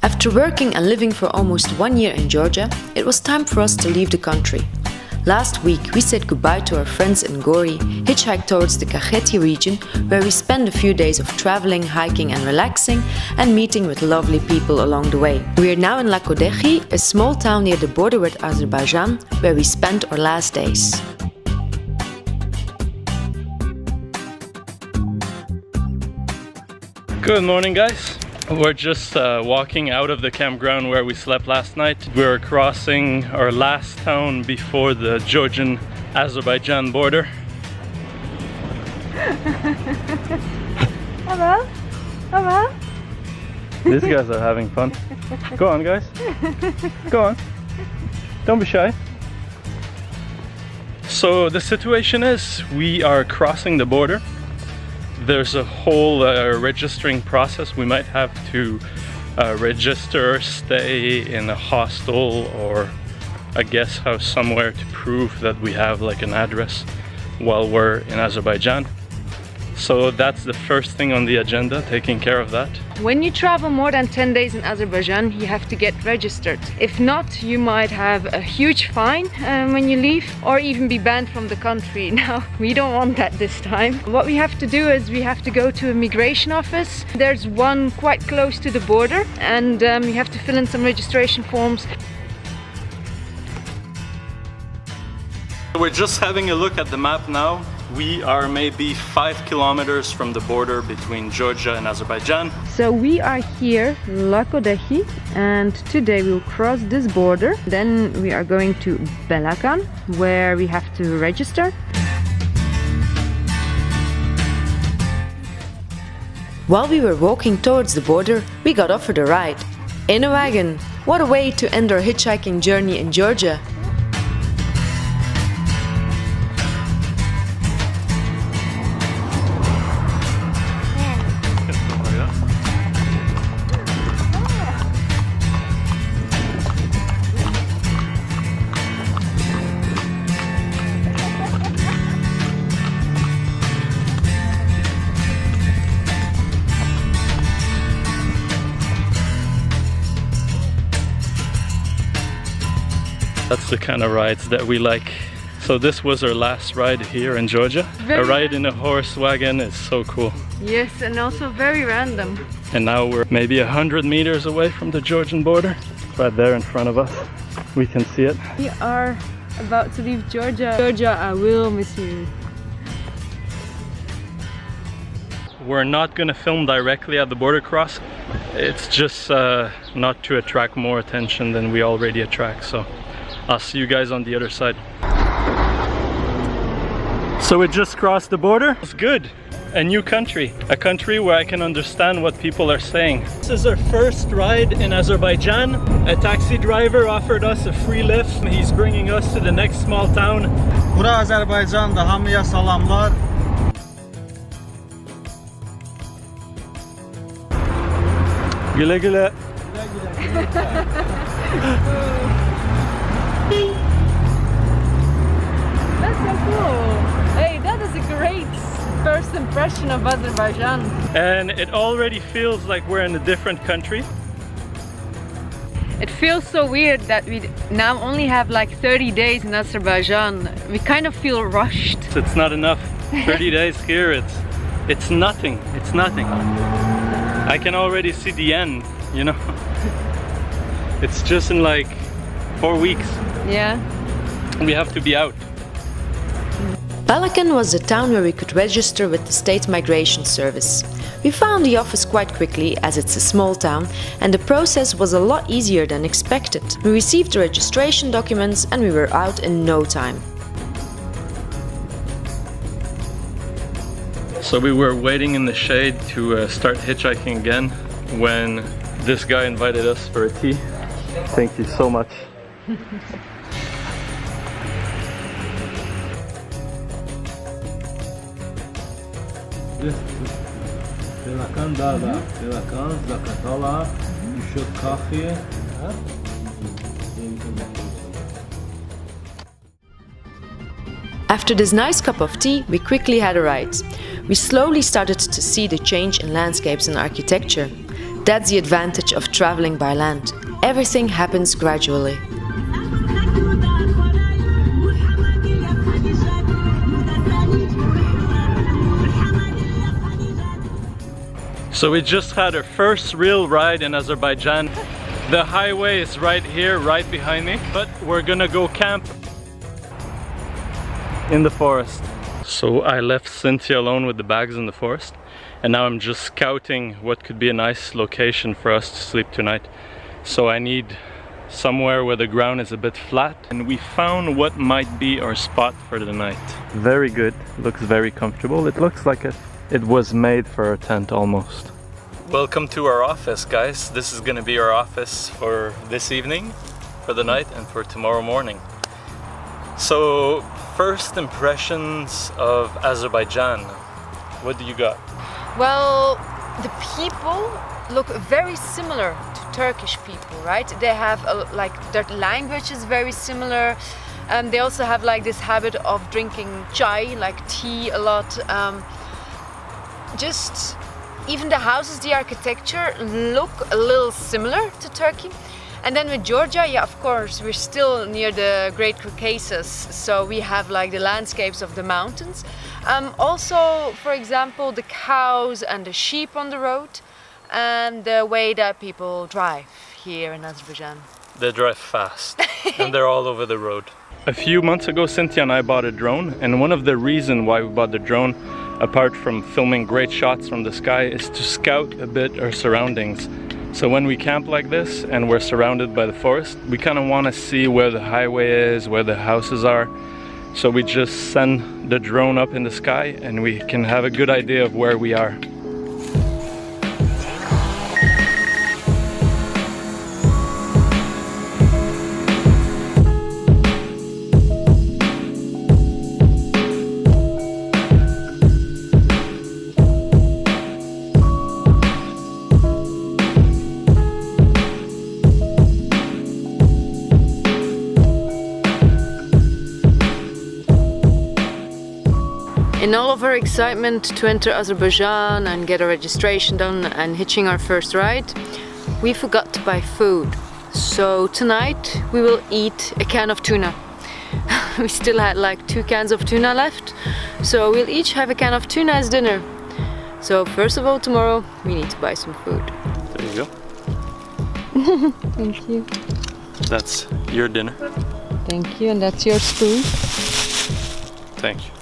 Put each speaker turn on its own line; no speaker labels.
After working and living for almost 1 year in Georgia, it was time for us to leave the country. Last week we said goodbye to our friends in Gori, hitchhiked towards the Kakheti region, where we spent a few days of traveling, hiking and relaxing, and meeting with lovely people along the way. We are now in Lakodehi, a small town near the border with Azerbaijan, where we spent our last days.
Good morning, guys. We're just walking out of the campground where we slept last night. We're crossing our last town before the Georgian-Azerbaijan border.
Hello? Hello?
These guys are having fun. Go on, guys. Go on. Don't be shy. So the situation is, we are crossing the border. There's a whole registering process. We might have to register, stay in a hostel or a guest house somewhere to prove that we have like an address while we're in Azerbaijan. So that's the first thing on the agenda, taking care of that.
When you travel more than 10 days in Azerbaijan, you have to get registered. If not, you might have a huge fine when you leave, or even be banned from the country. Now, we don't want that this time. What we have to do is we have to go to a migration office. There's one quite close to the border, and you have to fill in some registration forms.
We're just having a look at the map now. We are maybe 5 kilometers from the border between Georgia and Azerbaijan.
So we are here, Lakodehi, and today we'll cross this border. Then we are going to Balakan, where we have to register.
While we were walking towards the border, we got offered a ride. In a wagon! What a way to end our hitchhiking journey in Georgia!
That's the kind of rides that we like. So this was our last ride here in Georgia. A ride in a horse wagon is so cool.
Yes, and also very random.
And now we're maybe 100 meters away from the Georgian border. Right there in front of us. We can see it.
We are about to leave Georgia. Georgia, I will miss you.
We're not gonna film directly at the border cross. It's just not to attract more attention than we already attract. So I'll see you guys on the other side. So we just crossed the border. It's good. A new country. A country where I can understand what people are saying. This is our first ride in Azerbaijan. A taxi driver offered us a free lift. He's bringing us to the next small town.
Bura Azərbaycan'da hamıya salamlar.
Güle güle.
That's so cool. Hey, that is a great first impression of Azerbaijan.
And it already feels like we're in a different country.
It feels so weird that we now only have like 30 days in Azerbaijan. We kind of feel rushed.
It's not enough. 30 days here, it's nothing. It's nothing. I can already see the end, you know. It's just in like 4 weeks.
Yeah.
We have to be out.
Balakan was the town where we could register with the state migration service. We found the office quite quickly, as it's a small town, and the process was a lot easier than expected. We received the registration documents and we were out in no time.
So we were waiting in the shade to start hitchhiking again when this guy invited us for a tea. Thank you so much.
Balakan da, Balakan, Zakatala, Düşük Kafi.
After this nice cup of tea, we quickly had a ride. We slowly started to see the change in landscapes and architecture. That's the advantage of traveling by land. Everything happens gradually.
So we just had our first real ride in Azerbaijan. The highway is right here, right behind me, but we're gonna go camp in the forest. So I left Cynthia alone with the bags in the forest, and now I'm just scouting what could be a nice location for us to sleep tonight. So I need somewhere where the ground is a bit flat, and we found what might be our spot for the night. Very good, looks very comfortable. It looks like it was made for a tent almost. Welcome to our office, guys. This is gonna be our office for this evening, for the night, and for tomorrow morning. So, first impressions of Azerbaijan. What do you got?
Well, the people look very similar to Turkish people, right? They have like their language is very similar. They also have like this habit of drinking chai, like tea, a lot. Just even the houses, the architecture look a little similar to Turkey. And then with Georgia, yeah, of course, we're still near the Great Caucasus, so we have like the landscapes of the mountains. Also, for example, the cows and the sheep on the road, and the way that people drive here in Azerbaijan.
They drive fast, and they're all over the road. A few months ago, Cynthia and I bought a drone, and one of the reasons why we bought the drone, apart from filming great shots from the sky, is to scout a bit our surroundings. So when we camp like this and we're surrounded by the forest, we kind of want to see where the highway is, where the houses are. So we just send the drone up in the sky and we can have a good idea of where we are.
In all of our excitement to enter Azerbaijan and get our registration done and hitching our first ride, we forgot to buy food. So tonight we will eat a can of tuna. We still had like 2 cans of tuna left, so we'll each have a can of tuna as dinner. So first of all, tomorrow we need to buy some food.
There you go.
Thank you.
That's your dinner.
Thank you, and that's your spoon.
Thank you.